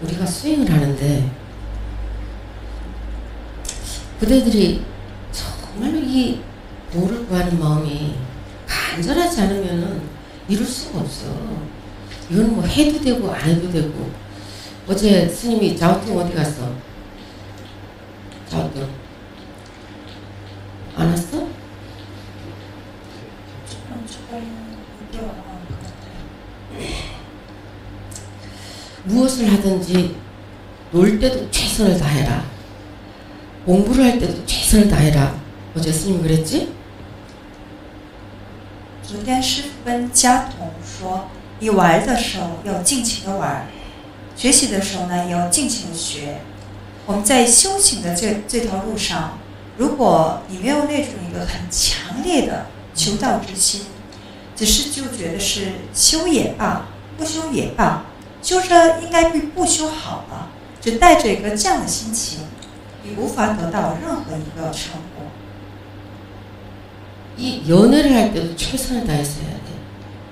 우리가 수행을 하는데 그대들이 정말로 이 도를 구하는 마음이 간절하지 않으면은 이룰 수가 없어. 이건 뭐 해도 되고 안 해도 되고. 어제 스님이 자오뚱 어디 갔어? 자오뚱 안 왔어? 무엇을 하든지 놀 때도 최선을 다해라. 공부를 할 때도 최선을 다해라. 어제 스님이 그랬지? 昨天师父跟家童说，你玩的时候要尽情的玩，学习的时候呢也要尽情的学。我们在修行的这条路上，如果你没有那种一个很强烈的求道之心，只是就觉得是修也罢，不修也罢，修着应该比不修好了，只带着一个这样的心情，你无法得到任何一个成果。 이 연애를 할 때도 최선을 다해서 해야 돼.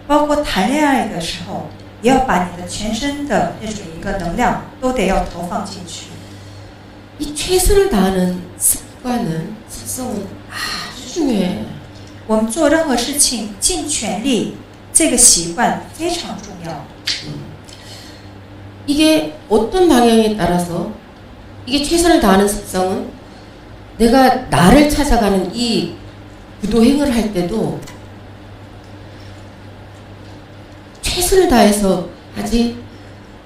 包括谈恋爱的时候，也要把你的全身的那种一个能量都得要投放进去。 이 최선을 다하는 습관은 습성은 아주 중요해. 我们做任何事情尽全力，这个习惯非常重要。 이게 어떤 방향에 따라서 이게 최선을 다하는 습성은 내가 나를 찾아가는 이 부도행을 할 때도 최선을 다해서 하지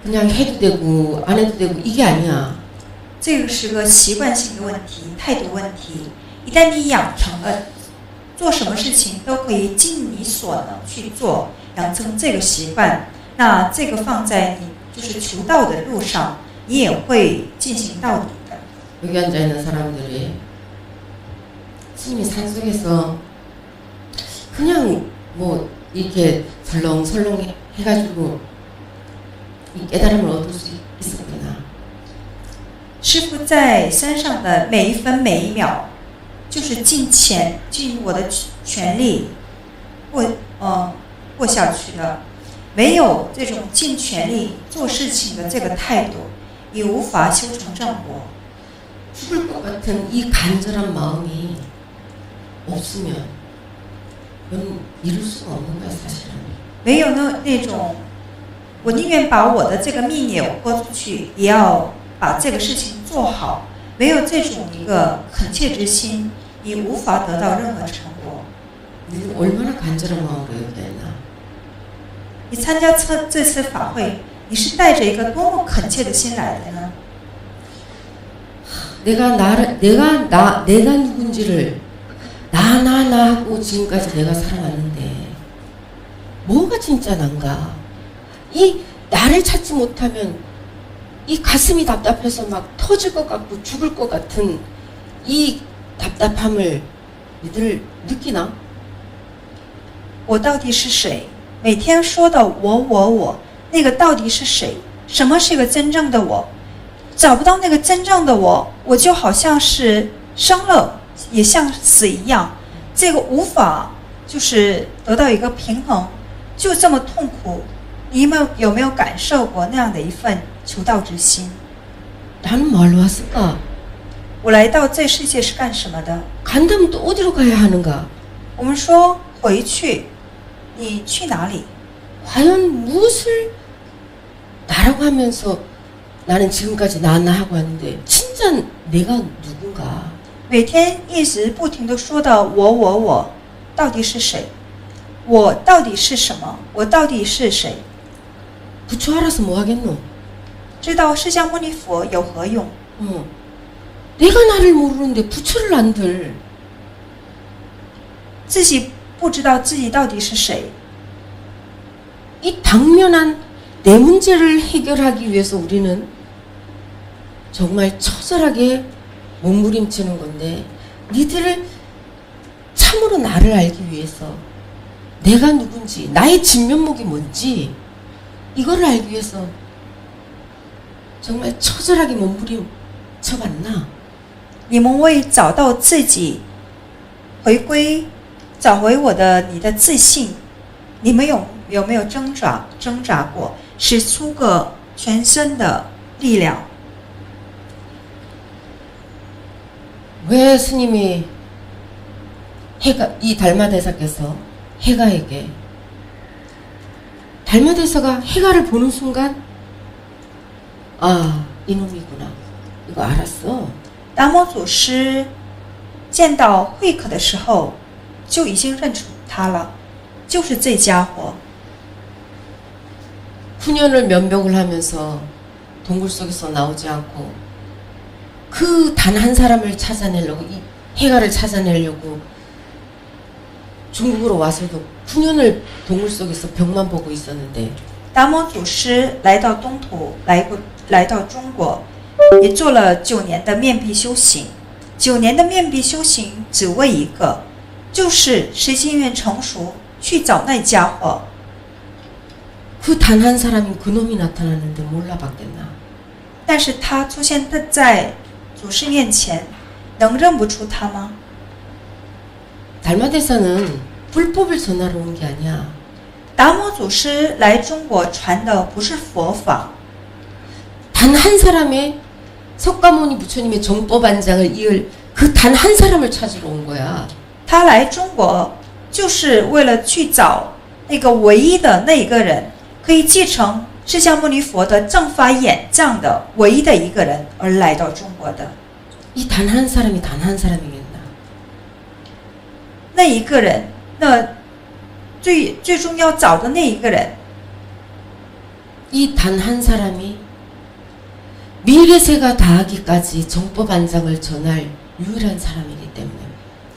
그냥 해도 되고 안 해도 되고 이게 아니야. 这个是个习惯性的问题，态度问题。一旦你养成了做什么事情都可以尽你所能去做，养成这个习惯，那这个放在你就是求道的路上，你也会进行到底的。 여기 앉아 있는 사람들이 스님이 산속에서 그냥 뭐 이렇게 설렁설렁 해가지고 이 깨달음을 얻을 수 있었구나. 师父在山上的每一分每一秒，就是尽我的全力过下去的。没有这种尽全力做事情的这个态度，你无法修成正果。 죽을 것 같은 이 간절한 마음이 없으면 그건 이룰 수가 없는 거야 사실은. 没有那种，我宁愿把我的这个命也豁出去，也要把这个事情做好。没有这种一个恳切之心，你无法得到任何成果。 우리는 얼마나 간절한 마음으로 여기 있나. 你参加这次法会，你是带着一个多么恳切的心来的呢？ 내가 누군지를 나 하고 지금까지 내가 살아왔는데 뭐가 진짜 난가? 이 나를 찾지 못하면 이 가슴이 답답해서 막 터질 것 같고 죽을 것 같은 이 답답함을 니들 느끼나? 我到底是谁？每天说的我，那个到底是谁？什么是一个真正的我？找不到那个真正的我，我就好像是生了，也像死一样，这个无法就是得到一个平衡，就这么痛苦。你们有没有感受过那样的一份求道之心？ 나는 뭘로 왔을까? 我来到这世界是干什么的？ 간다면 또 어디로 가야 하는가? 我们说回去，你去哪里？ 과연 무엇을 나라고 하면서 나는 지금까지 나 하고 왔는데 진짜 내가 누군가? 每天一直不停地说的我，到底是谁？我到底是什么？我到底是谁？ 부처 알아서 뭐 하겠노? 知道释迦牟尼佛有何用？ 내가 나를 모르는데 부처를 안 들. 自己不知道自己到底是谁。 이 당면한 내 문제를 해결하기 위해서 우리는 정말 처절하게 몸부림치는 건데 니들을 참으로 나를 알기 위해서 내가 누군지 나의 진면목이 뭔지 이거를 알기 위해서 정말 처절하게 몸부림쳐봤나? 你们为找到自己，回归，找回你的自信，你们有没有挣扎过？使出个全身的力量。 왜 스님이 이 달마대사께서 해가에게 달마대사가 해가를 보는 순간 아 이놈이구나 이거 알았어. 达摩祖师见到慧可的时候，就已经认出他了，就是这家伙。 9년을 면벽을 하면서 동굴 속에서 나오지 않고 그 단 한 사람을 찾아내려고 이 해가를 찾아내려고 중국으로 와서도 9년을 동굴 속에서 벽만 보고 있었는데 达摩祖师来到东土，来到中国，也做了9年的面壁修行。9年的面壁修行只为一个，就是谁心愿成熟，去找那家伙。 그 단 한 사람인 그놈이 나타났는데 몰라봤겠나. 但是他出现在祖师面前，能认不出他吗？ 달마대사는 불법을 전하러 온 게 아니야. 达摩祖师来中国传的不是佛法， 단 한 사람의 석가모니 부처님의 정법안장을 이을 그 단 한 사람을 찾으러 온 거야. 他来中国就是为了去找那个唯一的那一个人，可以继承释迦牟尼佛的正法眼藏的唯一的一个人而来到中国的。 이 단 한 사람이 단 한 사람이겠나. 那一个人，那最终要找的那一个人， 이 단 한 사람이 미래세가 다하기까지 정법안장을 전할 유일한 사람이기 때문에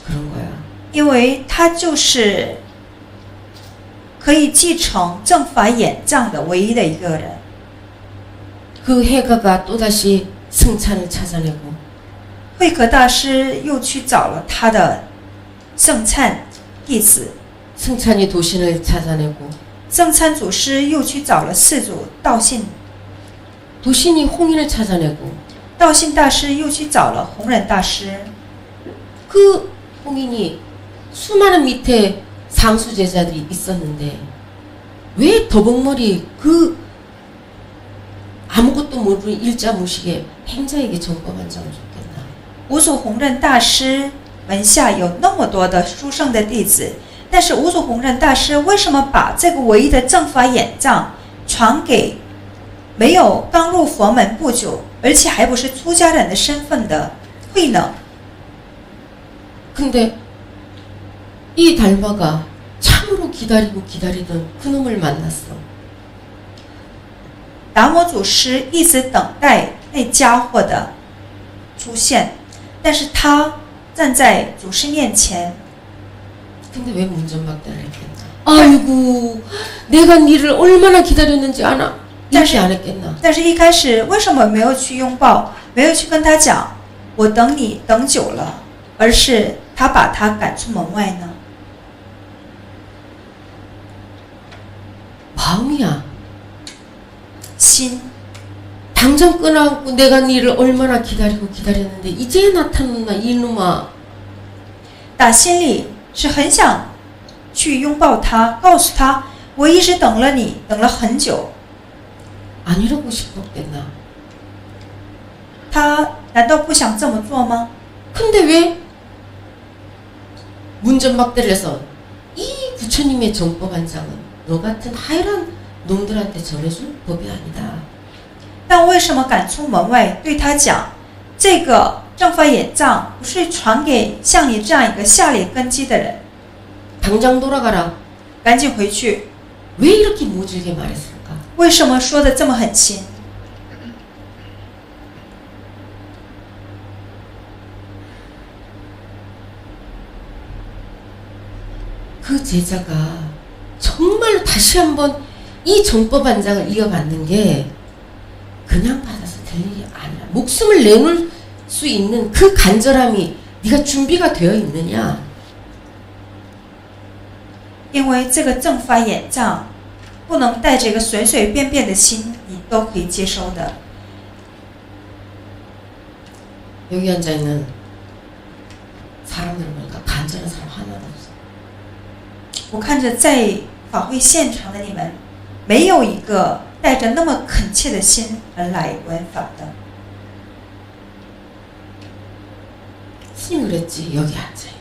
그런 거야. 因为他就是可以继承正法眼藏的唯一的一个人。 그 해가가 또다시 승찬을 찾아내고 慧可大师又去找了他的圣忏弟子， 승찬이 도신을 찾아내고 圣忏祖师又去找了四祖道信， 도신이 홍인을 찾아내고 道信大师又去找了弘忍大师。 그 홍인이 수많은 밑에 상수 제자들이 있었는데 왜 더벅머리 그 아무것도 모르는 일자무식의 행자에게 정법안장을 줬겠나. 五祖弘忍大师门下有那么多的殊胜的弟子，但是五祖弘忍大师为什么把这个唯一的正法眼藏传给没有刚入佛门不久，而且还不是出家人的身份的慧能？ 근데 이 달마가 참으로 기다리고 기다리던 그놈을 만났어. 达摩祖师一直等待那家伙的出现，但是他站在祖师面前， 근데 왜 문전박대를 했겠나. 아이고 내가 니를 얼마나 기다렸는지 아나. 이렇게 안 했겠나. 但是一开始为什么没有去拥抱，没有去跟他讲我等你等久了，而是他把他赶出门外呢？ 마음이야. 心 당장 끊어갖고 내가 니를 얼마나 기다리고 기다렸는데 이제 나타났나 이놈아. 打心里是很想去拥抱他，告诉他我一直等了你，等了很久。 안 이러고 싶었겠나. 他难道不想这么做吗？ 근데 왜 문전박대를 해서 이 부처님의 정법안장은 너 같은 하이란 놈들한테 전해줄 법이 아니다. 但为什么赶出门外对他讲，这个正法眼藏不是传给像你这样一个下劣根基的人， 당장 돌아가라. 赶紧回去。 왜 이렇게 모질게 말했을까? 为什么说的这么狠心？ 그 제자가 정말로 다시 한번 이 정법안장을 이어받는 게 그냥 받아서 될 일이 아니야. 목숨을 내놓을 수 있는 그 간절함이 네가 준비가 되어 있느냐? 因为这个正法眼藏不能带着一个随随便便的心，你都可以接收的。 여기 앉아있는 사람들 보니까 간절한 사람 하나도 없어. 我看着在法会现场的你们，没有一个带着那么恳切的心而来闻法的。 스님이 그랬지. 여기 앉아있는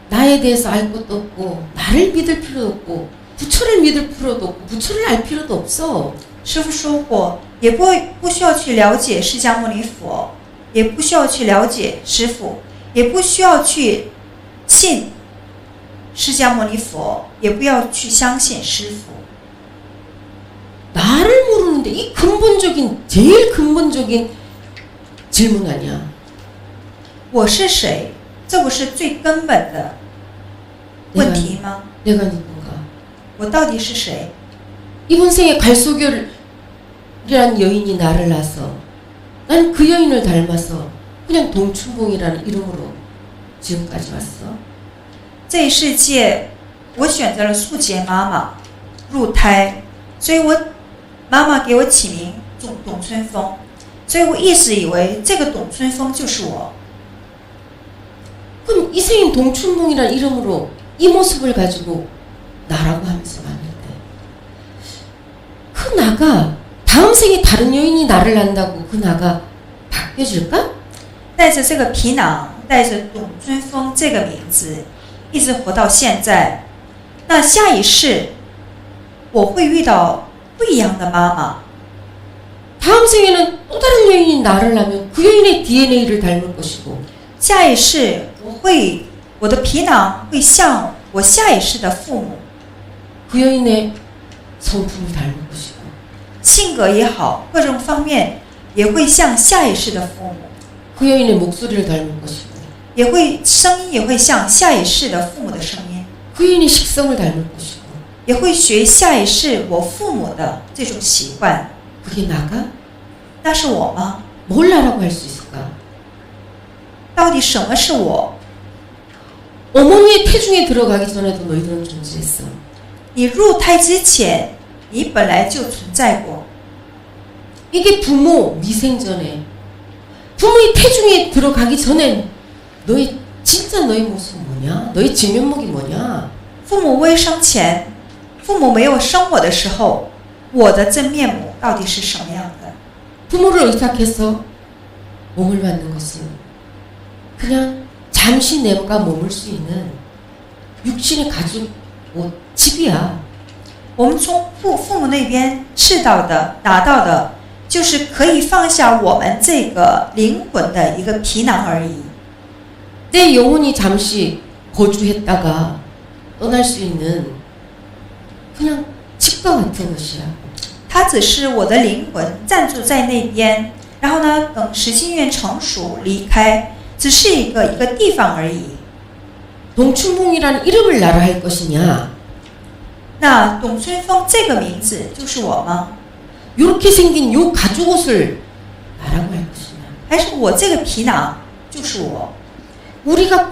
나에 대해서 알 것도 없고 나를 믿을 필요도 없고 부처를 믿을 필요도 없고 부처를 알 필요도 없어. 师父说过，也不需要去了解释迦牟尼佛，也不需要去了解师父，也不需要去信释迦牟尼佛，也不要去相信师父。 나를 모르는데 이 근본적인 제일 근본적인 질문 아니야. 我是谁？这不是最根本的问题吗？ 내가 누군가? 我到底是谁？ 이번 생에 갈소결이란 여인이 나를 낳아서 난 그 여인을 닮아서 그냥 동춘봉이라는 이름으로 지금까지 왔어. 这一世界，我选择了素洁妈妈入胎，所以我妈妈给我起名董春风，所以我一直以为这个董春风就是我。 그럼 이 생인 동춘봉이라는 이름으로 이 모습을 가지고 나라고 하면서 왔는데 그 나가 다음 생에 다른 여인이 나를 낳는다고 그 나가 바뀌어질까? 带着这个皮囊，带着董春风这个名字，一直活到现在。那下一世，我会遇到不一样的妈妈。 다음 생에는 또 다른 여인이 나를 낳으면 그 여인의 DNA를 닮을 것이고 下一世，我的皮囊会像我下一世的父母， 그 여인의 성품을 닮을 것이고 性格也好，各种方面也会像下一世的父母， 그 여인의 목소리를 닮을 것이고 也会声音也会像下一世的父母的声音， 그 여인의 식성을 닮을 것이고 也会学下一世我父母的这种习惯。 그게 나가? 那是我吗？ 뭘 나라고 할 수 있을까? 到底什么是我？ 어머니의 태중에 들어가기 전에도 너희들은 존재했어. 你入胎之前，你本来就存在过。 이게 부모 미생전에 부모의 태중에 들어가기 전에 너희 진짜 너희 모습 뭐냐? 너희 진면목이 뭐냐? 父母未生前，父母没有生我的时候，我的真面目到底是什么样的？ 부모를 의탁해서 몸을 받는 것은 그냥 잠시 내가 머물 수 있는 육신의 가족 집이야. 我们从父母那边拿到的，就是可以放下我们这个灵魂的一个皮囊而已。 내 영혼이 잠시 거주했다가 떠날 수 있는 그냥 집과 같은 것이야. 它只是我的灵魂暂住在那边，然后呢，等时机愿成熟离开，只是一个地方而已。 동춘봉이라는 이름을 나라 할 것이냐? 那董春风这个名字就是我吗？ 이렇게 생긴 요 가죽 옷을 나라고 할 것이냐? 还是我这个皮囊就是我？ 우리가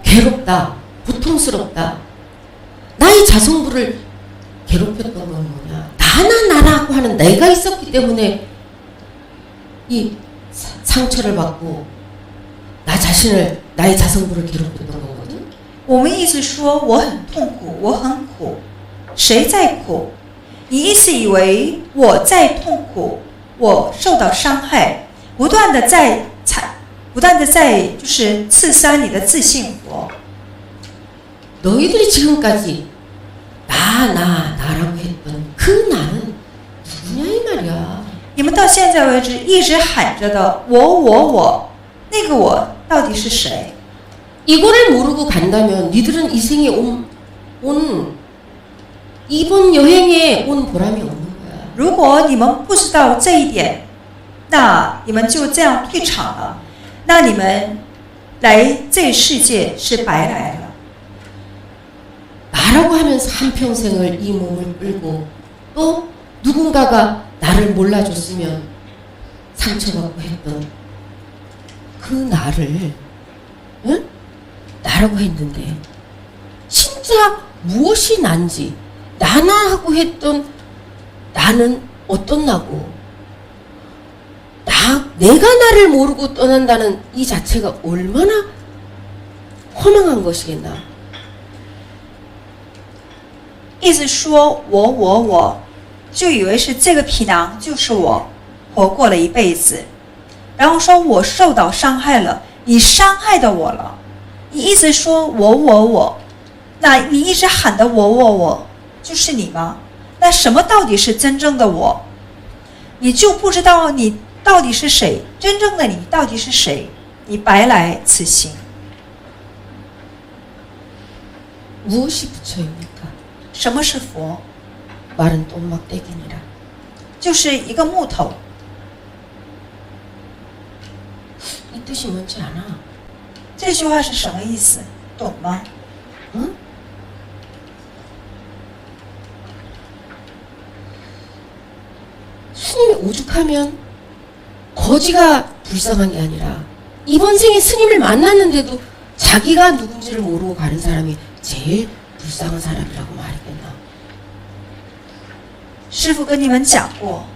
괴롭다, 고통스럽다. 나의 자성부를 괴롭혔던 건 뭐냐? 나라고 하는 내가 있었기 때문에 이 상처를 받고 나 자신을 나의 자성부를 괴롭혔던 거거든. 我们一直说我很痛苦，我很苦，谁在苦？你一直以为我在痛苦，我受到伤害，不断的在就是刺伤你的自信佛。 너희들이 지금까지 나라고 했던 그 나는 누구냐 이 말이야. 你们到现在为止一直喊着的我，那个我到底是谁？ 이거를 모르고 간다면 니들은 이 생에 온 이번 여행에 온 보람이 없는 거야. 如果你们不知道这一点，那你们就这样退场了，那你们来这世界是白来了。 나라고 하면서 한평생을 이 몸을 끌고 또 누군가가 나를 몰라줬으면 상처받고 했던 그 나를 응? 나라고 했는데 진짜 무엇이 난지 나나 하고 했던 나는 어떤 나고 내가 나를 모르고 떠난다는 이 자체가 얼마나 허망한 것이겠나. 一直说我，就以为是这个皮囊就是我活过了一辈子，然后说我受到伤害了，你伤害的我了，你一直说我，那你一直喊的我，就是你吗？那什么到底是真正的我？你就不知道你到底是谁，真正的你到底是谁？你白来此行。 무엇이 부처입니까? 什么是佛？ 말은 똥막대기니라. 就是一个木头。 이 뜻이 뭔지 아나? 这句话是什么意思？懂吗？ 응? 스님이 오죽하면 거지가 불쌍한 게 아니라 이번 생에 스님을 만났는데도 자기가 누군지를 모르고 가는 사람이 제일 불쌍한 사람이라고 말했겠나? 师父跟你们讲过，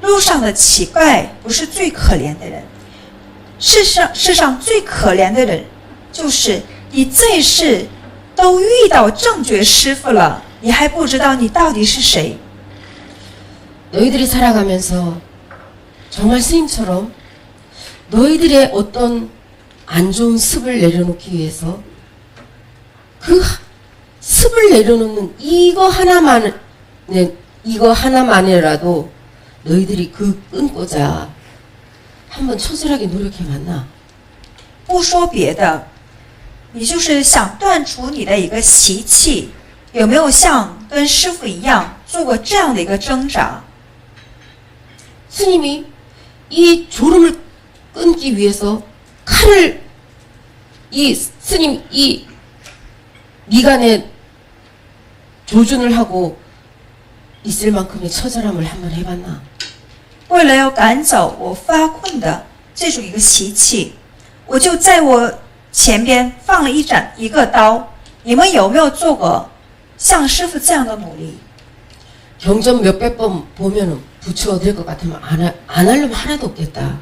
路上的乞丐不是最可怜的人，世上最可怜的人，就是你这一世都遇到正觉师父了，你还不知道你到底是谁。 너희들이 살아가면서 정말 스님처럼 너희들의 어떤 안 좋은 습을 내려놓기 위해서 그 습을 내려놓는 이거 하나만이라도 너희들이 그 끊고자 한번 처절하게 노력해봤나? 不说别的，你就是想断除你的一个习气，有没有像跟师父一样做过这样的一个挣扎？ 스님이 이 졸음을 끊기 위해서 칼을 스님 이 미간에 조준을 하고 있을 만큼의 처절함을 한번 해봤나? 为了要赶走我发困的这种一个习气，我就在我前边放了一个刀。你们有没有做过像师父这样的努力？ 경전 몇백 번 보면은 부처가 될 것 같으면 안 하려면 하나도 없겠다.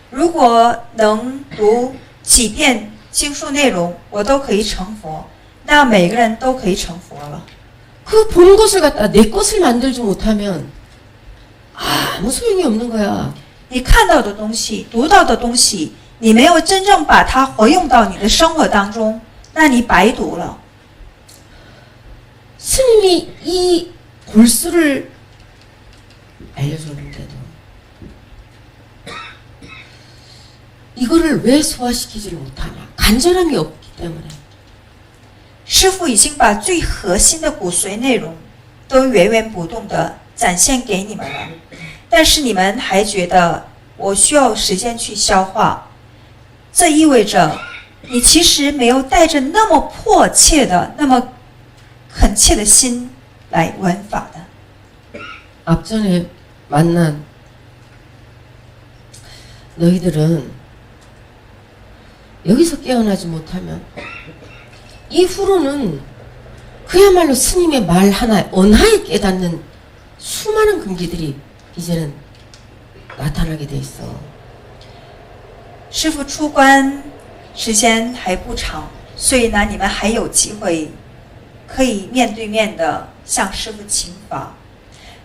如果能读几遍经书内容，我都可以成佛，那每个人都可以成佛了。 그 본 것을 갖다 내 것을 만들지 못하면 아무 소용이 없는 거야. 你看到的东西，读到的东西，你没有真正把它活用到你的生活当中，那你白读了。 스님이 이 골수를 알려줬는데도 이거를 왜 소화시키지를 못하냐? 간절함이 없기 때문에. 师父已经把最核心的骨髓内容都源源不断的展现给你们了，但是你们还觉得我需要时间去消化，这意味着你其实没有带着那么迫切的、那么恳切的心来闻法的。 앞전에 만난 너희들은 여기서 깨어나지 못하면 이후로는 그야말로 스님의 말 하나 언하에 깨닫는 수많은 금기들이 이제는 나타나게 돼 있어. 师父出关时间还不长，所以呢，你们还有机会可以面对面的向师父请法。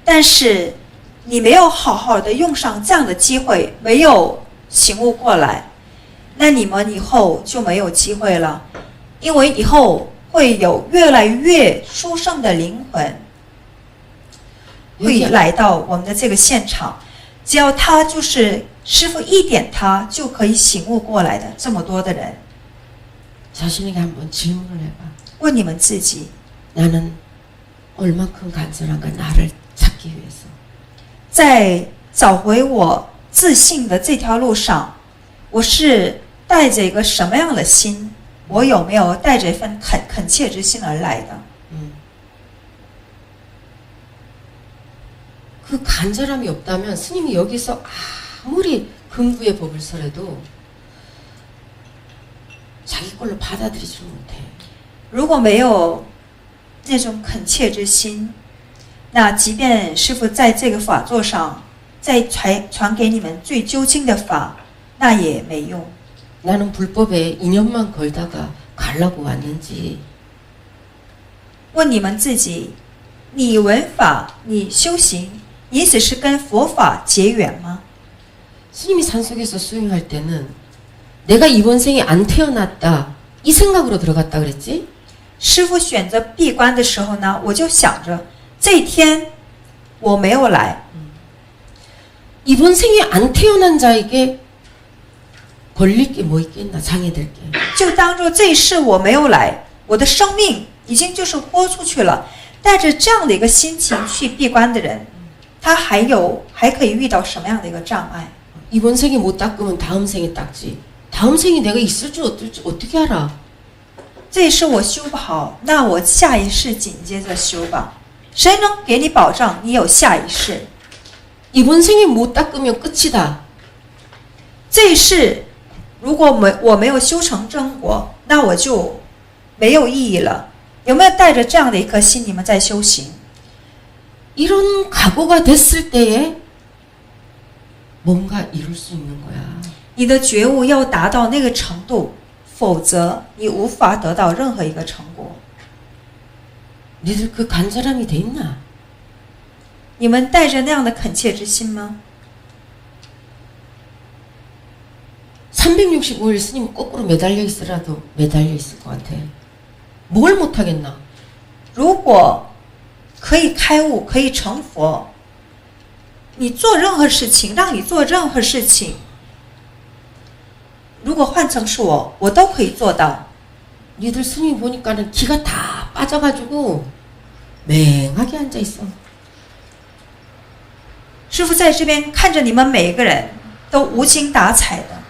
但是你没有好好的用上这样的机会，没有醒悟过来，那你们以后就没有机会了，因为以后会有越来越殊胜的灵魂会来到我们的这个现场，只要他就是师父一点他就可以醒悟过来的这么多的人。 자신에게 한번 질문을 해봐. 问你们自己， 나는 얼만큼 간절한가 나를 찾기 위해서. 在找回我自信的这条路上，我是带着一个什么样的心？我有没有带着一份恳切之心而来的？ 그 간절함이 없다면 스님이 여기서 아무리 금구의 법을 설해도 자기 걸로 받아들이지 못해. 如果没有那种恳切之心，那即便师父在这个法座上再传给你们最究竟的法，那也没用。 나는 불법에 인연만 걸다가 가려고 왔는지 问你们自己，你闻法，你修行，因此是跟佛法结缘吗？ 스님이 산속에서 수행할 때는 내가 이번 생에 안 태어났다 이 생각으로 들어갔다 그랬지? 师父选择闭关的时候呢，我就想着这一天我没有来， 이번 생에 안 태어난 자에게 걸릴 게 뭐 있겠나 장애될 게. 就当做这一世我没有来，我的生命已经就是豁出去了。带着这样的一个心情去闭关的人，他还可以遇到什么样的一个障碍？ 이번 생에 못 닦으면 다음 생에 닦지. 다음 생에 내가 있을지 어떨지 어떻게 알아? 这一世我修不好，那我下一世紧接着修吧。谁能给你保障你有下一世？ 이번 생에 못 닦으면 끝이다. 这一世如果我没有修成正果，那我就没有意义了。有没有带着这样的一颗心，你们在修行？ 이런 각오가 됐을 때에 뭔가 이룰 수 있는 거야. 你的觉悟要达到那个程度，否则你无法得到任何一个成果。 니들 그 간절함이 돼 있나? 你们带着那样的恳切之心吗？ 365일 스님 거꾸로 매달려 있으라도 매달려 있을 것 같아. 뭘 못하겠나? 如果可以开悟，可以成佛，你做任何事情，让你做任何事情，如果换成是我都可以做到。 니들 스님 보니까는 기가 다 빠져가지고 맹하게 앉아 있어. 师父在这边看着你们每一个人都无精打采的，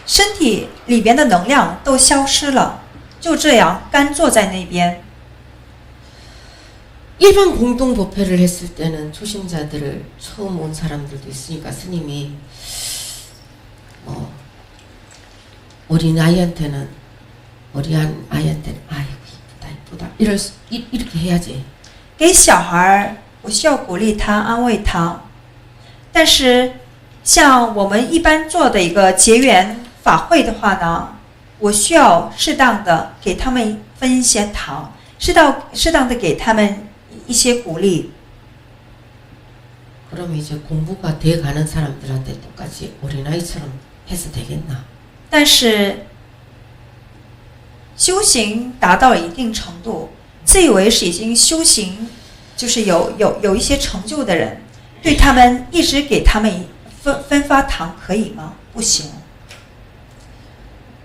身体里边的能量都消失了，就这样干坐在那边。 일반 공동 법회를 했을 때는 초심자들을 처음 온 사람들도 있으니까 스님이 어린 아이한테는 어린 아이한테는 아이고 이쁘다 이렇게 해야지. 给小孩，我需要鼓励他，安慰他。但是像我们一般做的一个结缘法会的话呢，我需要适当的给他们分一些糖，适当的给他们一些鼓励。 그럼 이제 공부가 돼가는 사람들한테 똑같이 어린아이처럼 해서 되겠나? 但是修行达到一定程度，自以为是已经修行，就是有一些成就的人，对他们一直给他们分发糖可以吗？不行。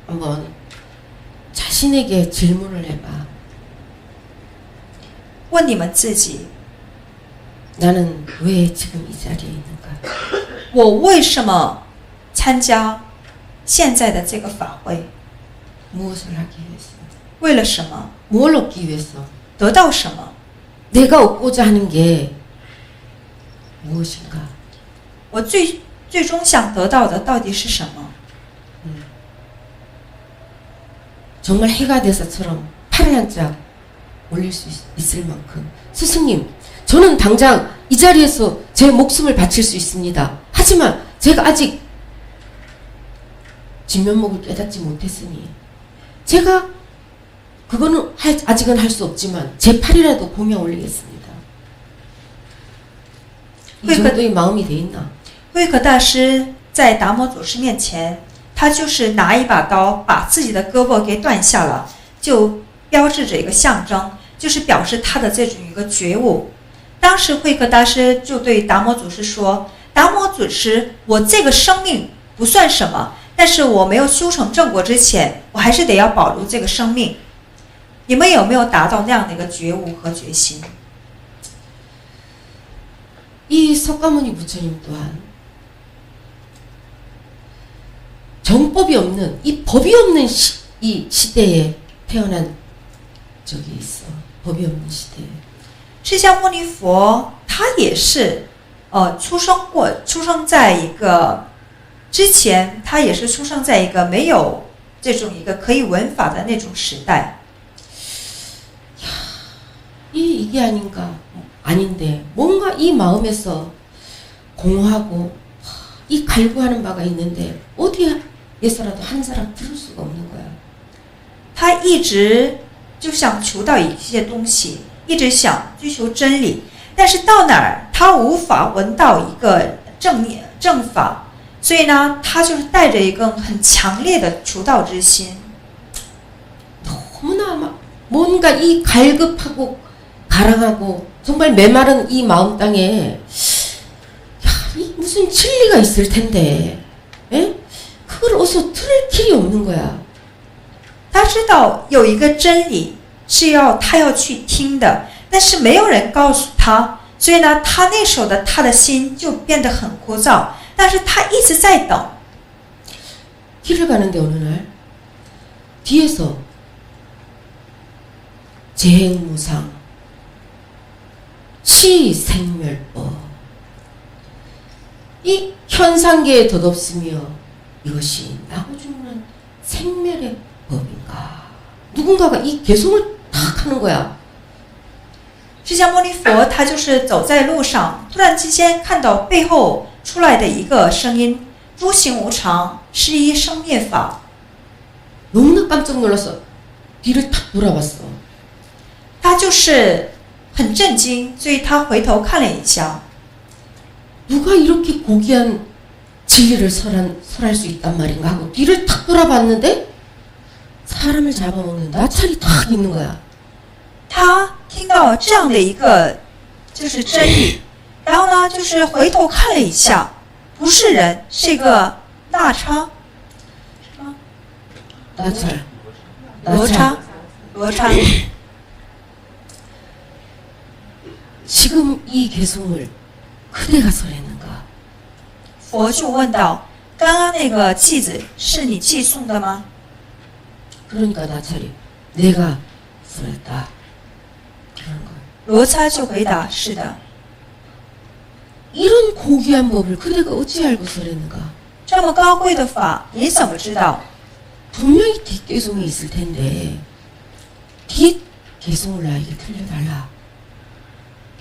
한번 자신에게 질문을 해봐. 问你们自己， 나는 왜 지금 이 자리에 있는가? 我为什么参加现在的这个法会？ 무엇을 하기 위해서? 为了什么？ 뭘 얻기 위해서? 得到什么？ 내가 얻고자 하는 게 무엇인가? 我最终想得到的到底是什么？ 정말 해가 돼서처럼 팔을 한 짝 올릴 수 있을 만큼 스승님, 저는 당장 이 자리에서 제 목숨을 바칠 수 있습니다. 하지만 제가 아직 진면목을 깨닫지 못했으니 제가 그거는 아직은 할 수 없지만 제 팔이라도 공양 올리겠습니다. 이 정도의 마음이 돼 있나? 慧可大师在达摩祖师面前，他就是拿一把刀把自己的胳膊给断下了，就标志着一个象征，就是表示他的这种一个觉悟。当时慧可大师就对达摩祖师说：“达摩祖师，我这个生命不算什么，但是我没有修成正果之前，我还是得要保留这个生命。你们有没有达到那样的一个觉悟和决心？” 이 석가모니 부처님 또한 정법이 없는 이 법이 없는 이 시대에 태어난 적이 있어. 법이 없는 시대에. 释迦牟尼佛他也是出生在一个之前，他也是出生在一个没有这种一个可以闻法的那种时代。 이게 아닌가? 아닌데 뭔가 이 마음에서 공허하고 이 갈구하는 바가 있는데 어디에서라도 한 사람 들을 수가 없는 거야. 他一直就想求到一些东西，一直想追求真理，但是到哪儿他无法闻到一个正法，所以呢，他就是带着一个很强烈的求道之心。 너무나 막 뭔가 이 갈급하고 가랑하고 정말 메마른 이 마음 땅에 야, 이 무슨 진리가 있을 텐데, 에? 그걸 어서 들을 길이 없는 거야. 他知道有一个真理是他要去听的，但是没有人告诉他，所以呢，他那时候他的心就变得很枯燥，但是他一直在等。 길을 가는데 어느 날 뒤에서 재행무상 시생멸법 이 현상계에 덧없으며 이것이 나고 죽는 생멸의 법인가? 누군가가 이 개성을 탁 하는 거야. 释迦牟尼佛他就是走在路上，突然之间看到背后出来的一个声音：“诸行无常，是一生灭法。” 너무나 깜짝 놀라서 뒤를 탁 돌아봤어. 他就是很震惊，所以他回头看了一下。 누가 이렇게 고귀한 진리를 설할 수 있단 말인가 하고 뒤를 탁 돌아봤는데 사람을 잡아먹는 나찰이 탁 있는 거야. 他听到这样的一个就是真理，然后呢，就是回头看了一下，不是人，是一个那叉，什么？ 나찰. 罗叉，罗叉。 지금 이 개성을 그대가 설했는가? 佛就问道：“刚刚那个偈子是你寄送的吗？” 그러니까 나찰이 내가 설했다. 그런 거야. 罗叉就回答：“是的。” 이런 고귀한 법을 그대가 어찌 알고 설했는가? 这么高贵的法，你怎么知道？ 분명히 뒷개성이 있을 텐데 뒷개성을 나에게 들려달라.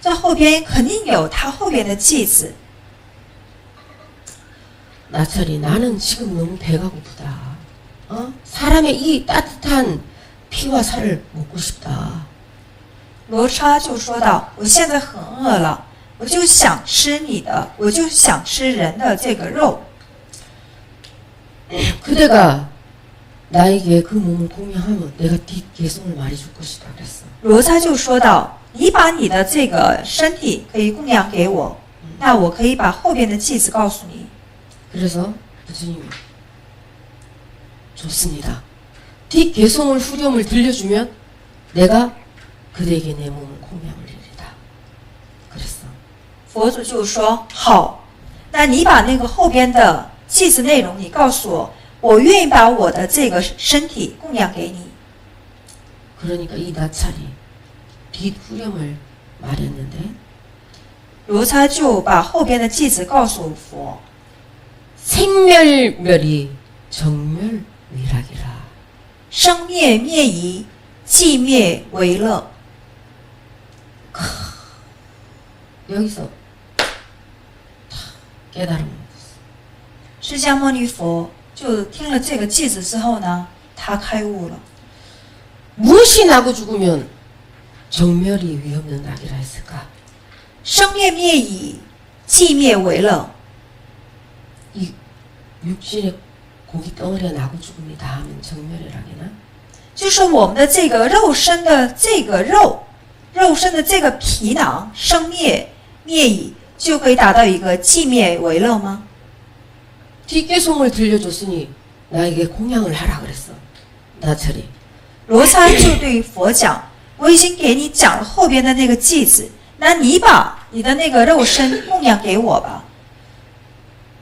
这后边肯定有他后边的偈子。 나찰이 나는 지금 너무 배가 고프다. 사람의 이 따뜻한 피와 살을 먹고 싶다. 罗叉就说道：“我现在很饿了，我就想吃你的，我就想吃人的这个肉。” 그대가 나에게 그 몸을 공양하면 내가 뒷개성을 말해줄 것이다 그랬어. 罗叉就说道：“你把你的这个身体可以供养给我，那我可以把后边的偈子告诉你。” 그래서 부처님이 좋습니다. 뒷개성을 후렴을 들려주면 내가 그대에게 내 몸을 공양을 드리리다. 그랬어. 佛祖就说：“好，那你把那个后边的偈子内容你告诉我，我愿意把我的这个身体供养给你。” 그러니까 이 나찰이 뒷후렴을 말했는데 罗叉就把后边的偈子告诉佛。 생멸멸이 정멸위락이라. 生灭灭疑，寂灭为乐。 여기서 깨달음을 얻었어. 释迦牟尼佛就听了这个偈子之后呢，他开悟了。 무엇이 나고 죽으면 정멸이 위없는 낙이라 했을까? 生灭灭疑，寂灭为乐。 이 육신의 고기 덩어리가 나고 죽음이 다하면 정멸이라기나? 就是我们的这个肉身的这个肉身的这个皮囊生灭灭已，就可以达到一个寂灭为乐吗？ 뒷개송을 들려줬으니 나에게 공양을 하라 그랬어. 나찰이. 罗刹就对佛讲：“我已经给你讲了后边的那个偈子，那你把你的那个肉身供养给我吧。”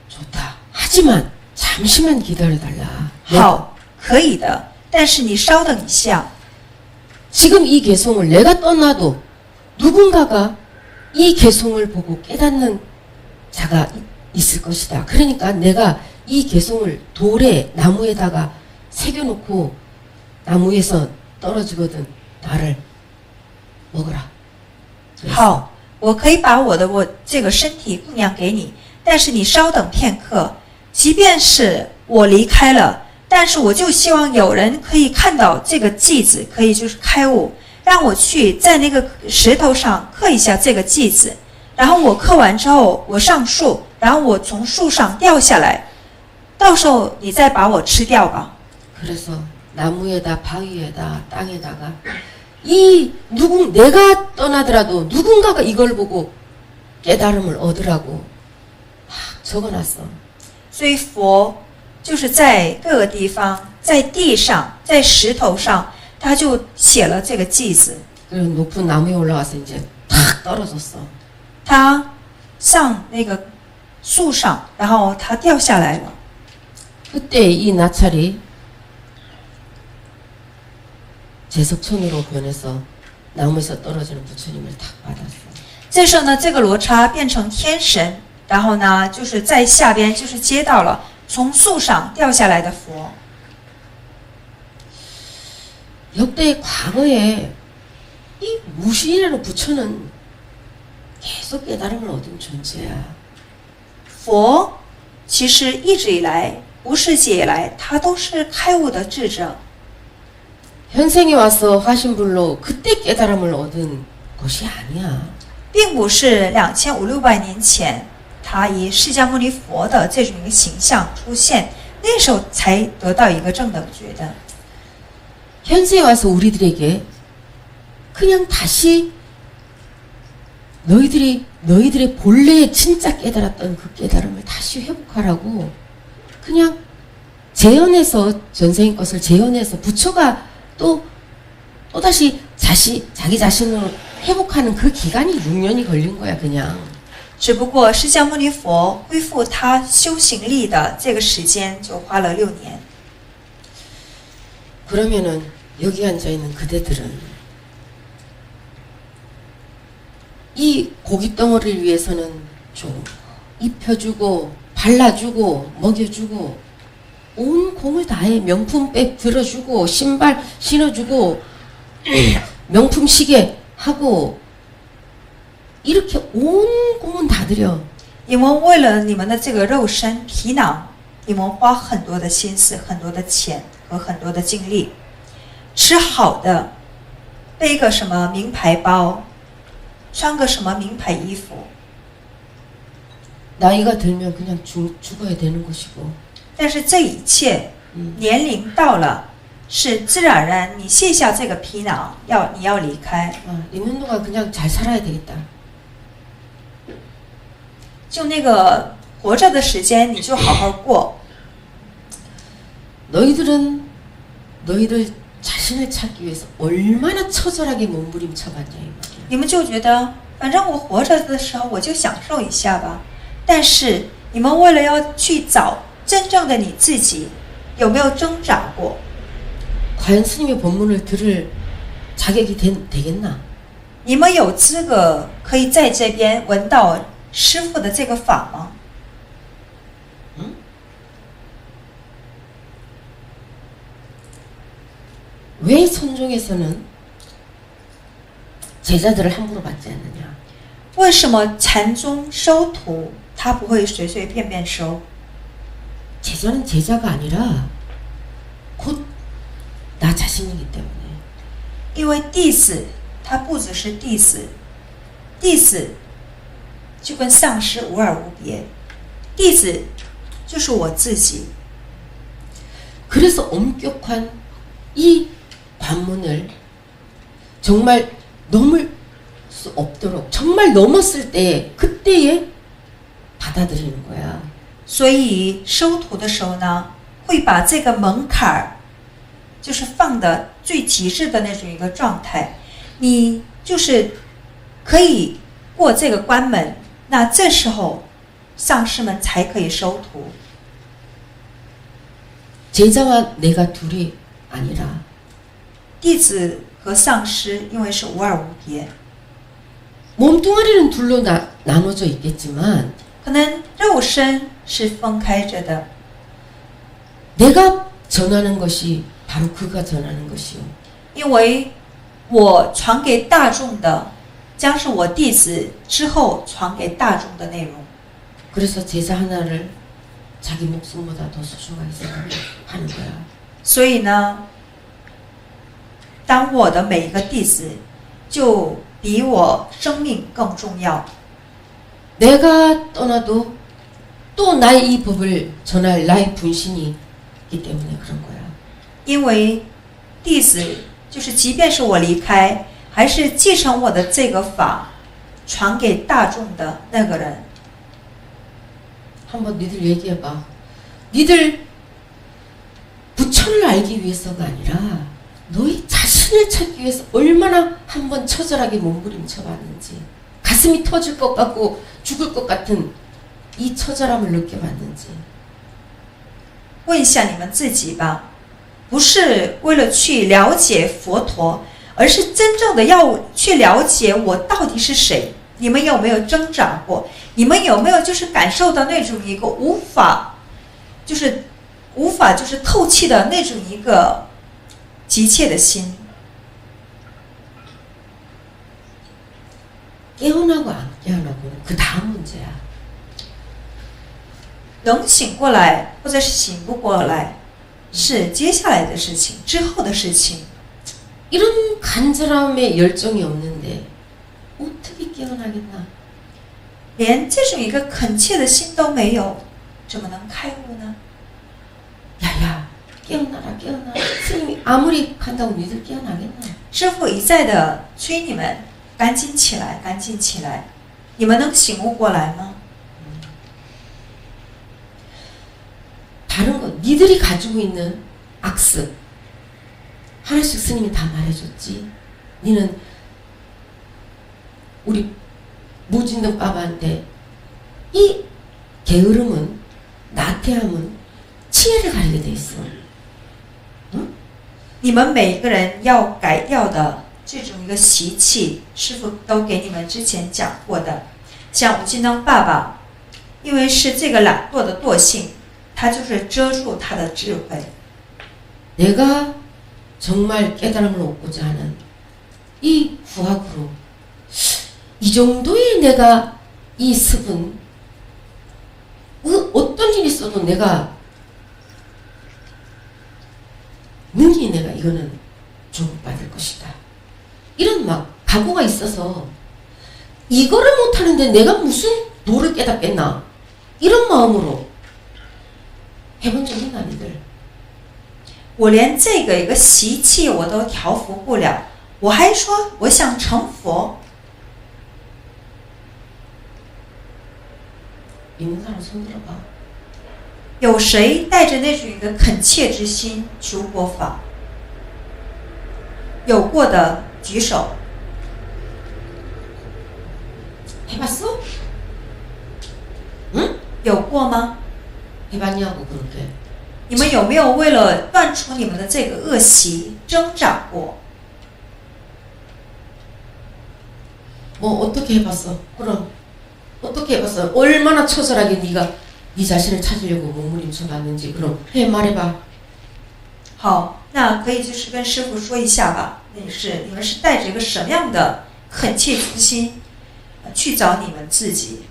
좋다. 하지만 잠시만 기다려달라. 好，可以的，但是你稍等一下。 지금 이 개송을 내가 떠나도 누군가가 이 개송을 보고 깨닫는 자가 있을 것이다. 그러니까 내가 이 개송을 돌에 나무에다가 새겨놓고 나무에서 떨어지거든. 나를 먹어라. 好，我可以把我这个身体供养给你，但是你稍等片刻。即便是我离开了，但是我就希望有人可以看到这个偈子，可以就是开悟，让我去在那个石头上刻一下这个记子，然后我刻完之后，我上树，然后我从树上掉下来，到时候你再把我吃掉吧。 그래서 나무에다 바위에다 땅에다가 내가 떠나더라도 누군가가 이걸 보고 깨달음을 얻으라고 막 적어놨어. 所以佛就是在各个地方，在地上，在石头上，他就写了这个记子。 그리고 높은 나무에 올라와서 이제 탁 떨어졌어. 他上那个树上，然后他掉下来了。 그때 이 나찰이 제석천으로 변해서 나무에서 떨어지는 부처님을 탁 받았어. 这时候呢，这个罗刹变成天神，然后呢，就是在下边就是接到了从树上掉下来的佛。 역대 과거에 이 무신이라는 부처는 계속 깨달음을 얻은 존재야. 佛其实一直以来，无始劫以来，他都是开悟的智者。 현생에 와서 화신불로 그때 깨달음을 얻은 것이 아니야. 并不是2500-600年前，他以释迦牟尼佛的这种一个形象出现，那时候才得到一个正等觉的。 현세에 와서 우리들에게 그냥 다시 너희들의 본래의 진짜 깨달았던 그 깨달음을 다시 회복하라고 그냥 재현해서 전생의 것을 재현해서 부처가 또다시 자기 자신을 회복하는 그 기간이 6년이 걸린 거야 그냥. 只不过释迦牟尼佛恢复他修行力的这个时间就花了6年。 그러면은 여기 앉아 있는 그대들은 이 고깃 덩어리를 위해서는 좀 입혀주고 발라주고 먹여주고 온 공을 다해 명품백 들어주고 신발 신어주고 명품 시계 하고 이렇게 온 공은 다 들여. 你们为了你们的这个肉身皮囊，你们花很多的心思、很多的钱和很多的精力，吃好的，背个什么名牌包，穿个什么名牌衣服。 나이가 들면 그냥 죽어야 되는 것이고. 但是这一切年龄到了，是自然而然，你卸下这个皮囊，你要离开。 있는 동안 그냥 잘 살아야 되겠다. 就那个活着的时间，你就好好过。 너희들 자신을 찾기 위해서 얼마나 처절하게 몸부림쳐봤냐 이 말이야. 你们就觉得，反正我活着的时候我就享受一下吧。但是你们为了要去找真正的你自己，有没有挣扎过？ 과연 스님의 법문을 들을 자격이 되겠나? 你们有资格可以在这边闻到师父的这个法吗？ 왜 선종에서는 제자들을 함부로 받지 않느냐? 为什么禅宗收徒他不会随随便便收？ 제자는 제자가 아니라 곧 나 자신이기 때문에. 因为弟子他不只是弟子，弟子就跟上师无二无别，弟子就是我自己。 그래서 엄격한 이 관문을 정말 넘을 수 없도록 정말 넘었을 때 그때에 받아들이는 거야. 所以收徒的时候呢，会把这个门槛儿，就是放的最极致的那种一个状态，你就是可以过这个关门，那这时候上师们才可以收徒。 제자와 내가 둘이 아니라 弟子和上师因为是无二无别， 몸뚱아리는 둘로 나눠져 있겠지만 可能肉身是分开着的， 내가 전하는 것이 바로 그가 전하는 것이요. 因为我传给大众的将是我弟子之后传给大众的内容。 그래서 제자 하나를 자기 목숨보다 더 소중하게 생각하는 거야. 所以呢，当我的每一个弟子就比我生命更重要。 내가 떠나도 또 나의 이 법을 전할 나의 분신이 있기 때문에 그런 거야. 因为弟子就是即便是我离开，还是继承我的这个法传给大众的那个人。 한번 니들 얘기해봐. 니들 부처를 알기 위해서가 아니라 너희 자신을 찾기 위해서 얼마나 한번 처절하게 몸부림쳐 봤는지, 가슴이 터질 것 같고 죽을 것 같은 이 처절함을 느껴봤는지. 问一下你们自己吧，不是为了去了解佛陀，而是真正的要去了解我到底是谁。你们有没有挣扎过？你们有没有就是感受到那种一个无法透气的那种一个急切的心？ 깨어나고 안 깨어나고는 그 다음 문제야. 能醒过来或者是醒不过来，是接下来的事情，之后的事情。 이런 간절함에 열정이 없는데 어떻게 깨어나겠나? 连这种一个恳切的心都没有，怎么能开悟呢？ 야야, 깨어나라 깨어나라. 스님이 아무리 간다고 니들 깨어나겠나? 师父一再的催你们赶紧起来，赶紧起来，你们能醒悟过来吗？ 다른 거 니들이 가지고 있는 악습 하나씩 스님이 다 말해줬지. 니는 우리 무진등 바바한테 이 게으름은, 나태함은 치해를 가리게 돼 있어. 응? 你们每一个人要改掉的这种一个习气，师父都给你们之前讲过的。像无尽灯爸爸，因为是这个懒惰的惰性，他就是遮住他的智慧。 내가 정말 깨달음을 얻고자 하는 이 구학으로 이 정도의 내가 이 습은 어떤 일이 있어도 내가 능히 내가 이거는 주목받을 것이다. 이런 막 각오가 있어서 이거를 못하는데 내가 무슨 도를 깨닫겠나, 이런 마음으로 해본 적 있나 니들? 我连这个一个习气我都调服不了，我还说我想成佛。 있는 사람 손 들어봐. 有谁带着那种一个恳切之心求佛法？有过的举手。 해봤어? 응? 有过吗？ 해봤냐고 그렇게. 你们有没有为了断除你们的这个恶习挣扎过？ 뭐 어떻게 해봤어? 그럼 어떻게 해봤어? 얼마나 처절하게 네가 네 자신을 찾으려고 몸부림쳐 봤는지 그럼 말해봐. 好，那可以就是跟师父说一下吧。你们是带着一个什么样的恳切之心去找你们自己？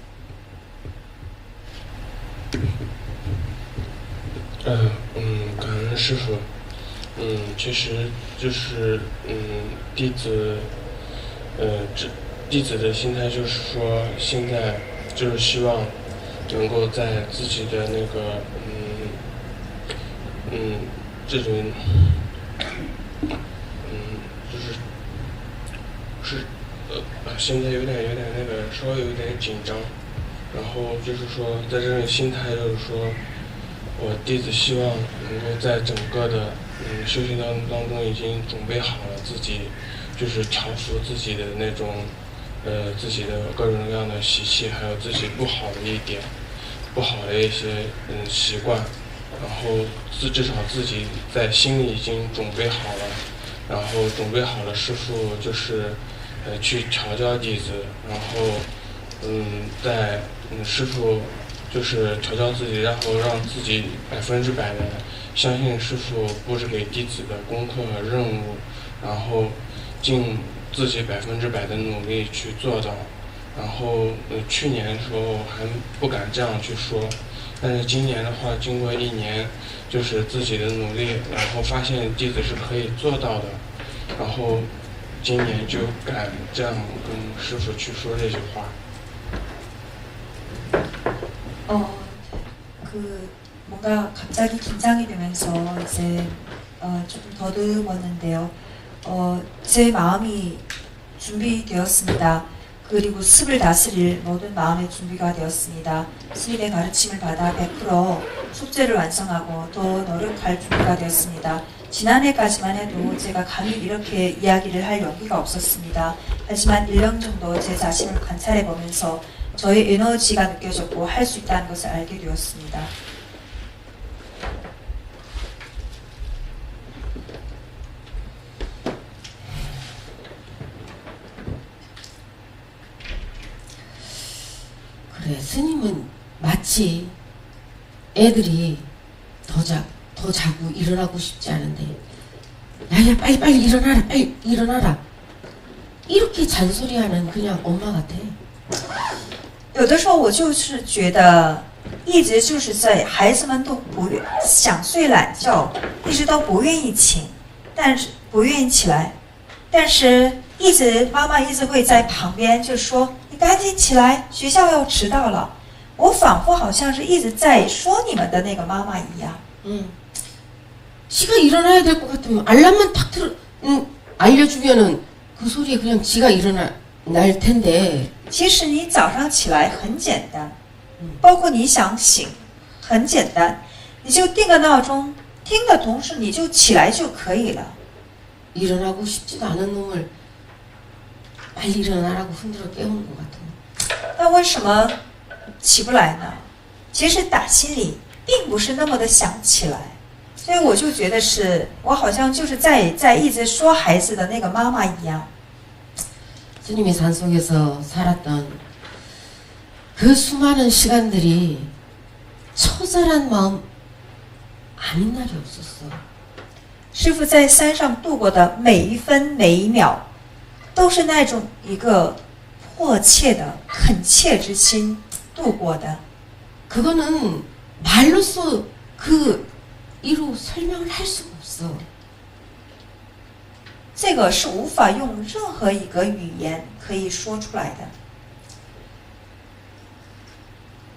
感恩师父。其实就是弟子，弟子的心态就是说，现在就是希望能够在自己的那个这种现在有点那个稍微有点紧张，然后就是说在这种心态就是说，我弟子希望能够在整个的修行当中已经准备好了自己，就是调服自己的那种自己的各种各样的习气，还有自己不好的一点，不好的一些习惯，然后至少自己在心里已经准备好了，然后准备好了师父就是去调教弟子，然后在师父就是调教自己，然后让自己100%的相信师父布置给弟子的功课和任务，然后尽自己100%的努力去做到。然后去年的时候还不敢这样去说，但是今年的话，经过1年就是自己的努力，然后发现弟子是可以做到的，然后今年就敢这样跟师傅去说这句话。 뭔가 갑자기 긴장이 되면서 이제 조금 더듬었는데요. 제 마음이 준비되었습니다. 그리고 습을 다스릴 모든 마음의 준비가 되었습니다. 스님의 가르침을 받아 100% 숙제를 완성하고 더 노력할 준비가 되었습니다. 지난해까지만 해도 제가 감히 이렇게 이야기를 할 용기가 없었습니다. 하지만 1년 정도 제 자신을 관찰해 보면서 저의 에너지가 느껴졌고 할 수 있다는 것을 알게 되었습니다. 그래, 스님은 마치 애들이 더 자고 일어나고 싶지 않은데 야야 빨리 일어나라, 빨리 일어나라, 이렇게 잔소리하는 그냥 엄마 같아. 有的时候我就是觉得一直就是在孩子们都不想睡懒觉，一直都不愿意起来，但是一直妈妈一直会在旁边就说你赶紧起来，学校要迟到了。我仿佛好像是一直在说你们的那个妈妈一样。 지가 일어나야 될 것 같으면 알람만 탁 알려주면은 그 소리에 그냥 지가 일어날 텐데. 其实你早上起来很简单，包括你想醒，很简单，你就定个闹钟，听的同时你就起来就可以了。 일어나고 싶지도 않은 놈을 빨리 일어나라고 흔들어 깨우는 것 같은. 那为什么起不来呢？其实打心里并不是那么的想起来，所以我就觉得是我好像就是在一直说孩子的那个妈妈一样。 스님이 산속에서 살았던 그 수많은 시간들이 처절한 마음 아닌 날이 없었어. 师父在山上度过的每一分每一秒，都是那种一个迫切的恳切之心度过的。 그거는 말로써 그 이루 설명을 할 수가 없어. 这个是无法用任何一个语言可以说出来的。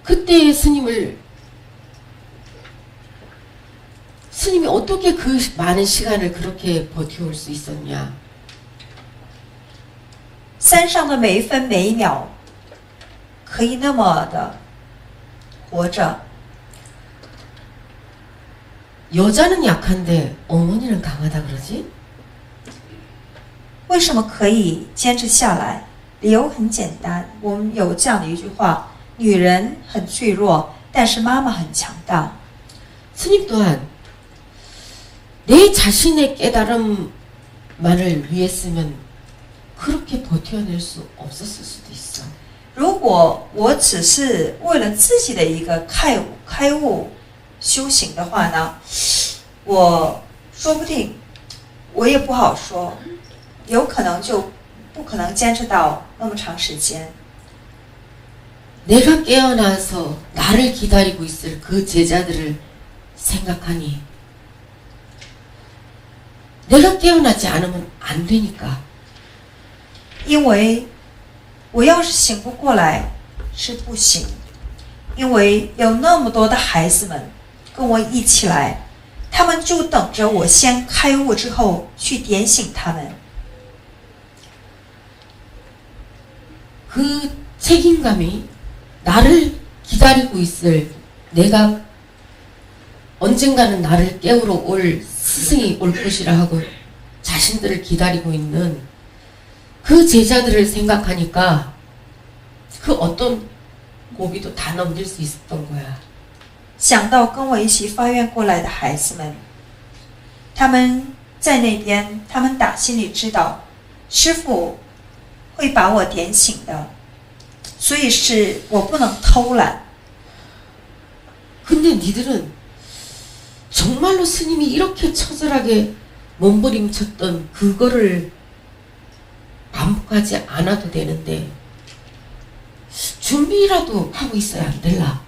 그때의 스님이 어떻게 그 많은 시간을 그렇게 버텨올 수 있었냐? 山上的每一分每一秒，可以那么的活着。 여자는 약한데 어머니는 강하다 그러지? 为什么可以坚持下来？理由很简单，我们有这样的一句话：女人很脆弱，但是妈妈很强大。 스님 또한 내 자신의 깨달음만을 위했으면 그렇게 버텨낼 수 없었을 수도 있어. 如果我只是为了自己的一个开悟修行的话呢，我说不定，我也不好说，有可能就不可能坚持到那么长时间。 내가 깨어나서 나를 기다리고 있을 그 제자들을 생각하니 내가 깨어나지 않으면 안 되니까. 因为我要是醒不过来是不行，因为有那么多的孩子们跟我一起来，他们就等着我先开悟之后去点醒他们。 그 책임감이 나를 기다리고 있을, 내가 언젠가는 나를 깨우러 올 스승이 올 것이라 하고 자신들을 기다리고 있는 그 제자들을 생각하니까 그 어떤 고비도 다 넘길 수 있었던 거야. 想到跟我一起发愿过来的孩子们，他们在那边，他们打心里知道师父会把我点醒的，所以是我不能偷懒。 근데 니들은 정말로 스님이 이렇게 처절하게 몸부림쳤던 그거를 반복하지 않아도 되는데 준비라도 하고 있어야 안 될라.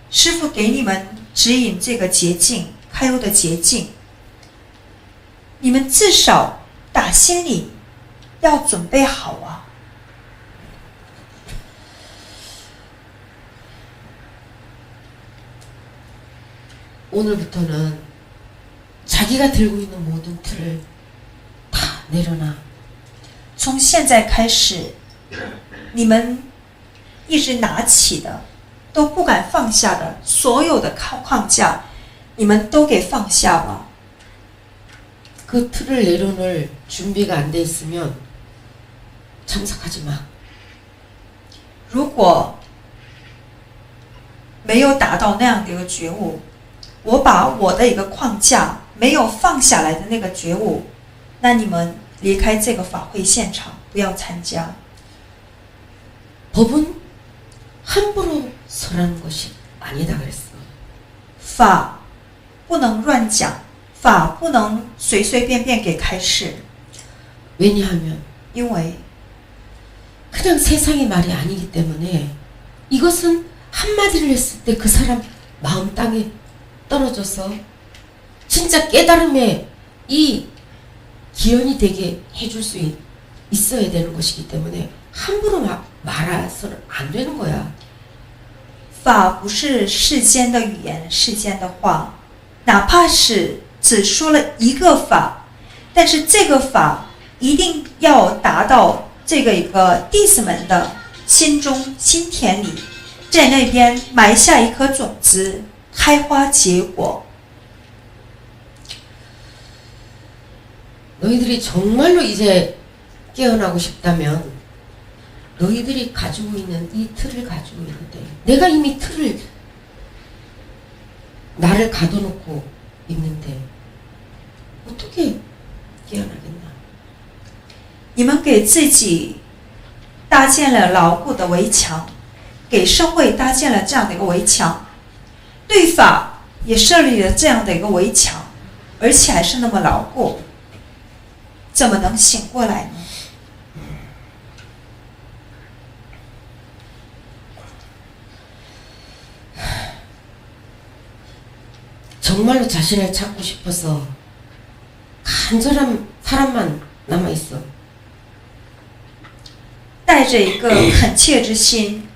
师父 给你们指引这个捷径，开悟的捷径，你们至少打心里要准备好啊。 오늘부터는 자기가 들고 있는 모든 틀을 다 내려놔. 从现在开始，你们一直拿起的都不敢放下的所有的框架，你们都给放下吧。 그 틀을 내려놓을 준비가 안 돼 있으면 참석하지 마. 如果没有达到那样的一个觉悟，我把我的一个框架没有放下来的那个觉悟，那你们离开这个法会现场，不要参加。 법은 함부로 설하는 것이 아니다 그랬어. 法不能乱讲，法不能随随便便给开示， 왜냐하면 因为 그냥 세상의 말이 아니기 때문에 이것은 한마디를 했을 때 그 사람 마음 땅에 떨어져서 진짜 깨달음에 이 기원이 되게 해줄 수 있어야 되는 것이기 때문에 함부로 말해서는 안 되는 거야. 法不是世间的语言，世间的话，哪怕是只说了一个法，但是这个法一定要达到这个一个弟子们的心中心田里，在那边埋下一颗种子，开花结果。 너희들이 정말로 이제 깨어나고 싶다면 너희들이 가지고 있는 이 틀을 가지고 있는데 내가 이미 틀을 나를 가둬놓고 있는데 어떻게 깨어나겠나? 你们给自己搭建了牢固的围墙，给社会搭建了这样的一个围墙，对法也设立了这样的一个围墙，而且还是那么牢固，怎么能醒过来呢？ 정말로 자신을 찾고 싶어서 간절한 사람만 남아있어. 带着一个恳切之心，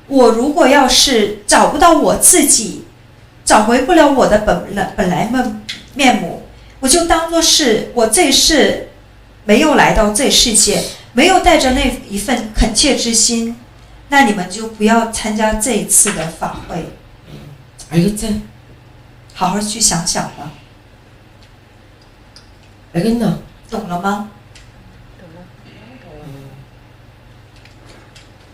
我如果要是找不到我自己，找回不了我的本来面目，我就当作是我这世没有来到这世界，没有带着那一份恳切之心，那你们就不要参加这一次的法会。 알겠지? 好好去想想吧， 알겠나? 懂了吗？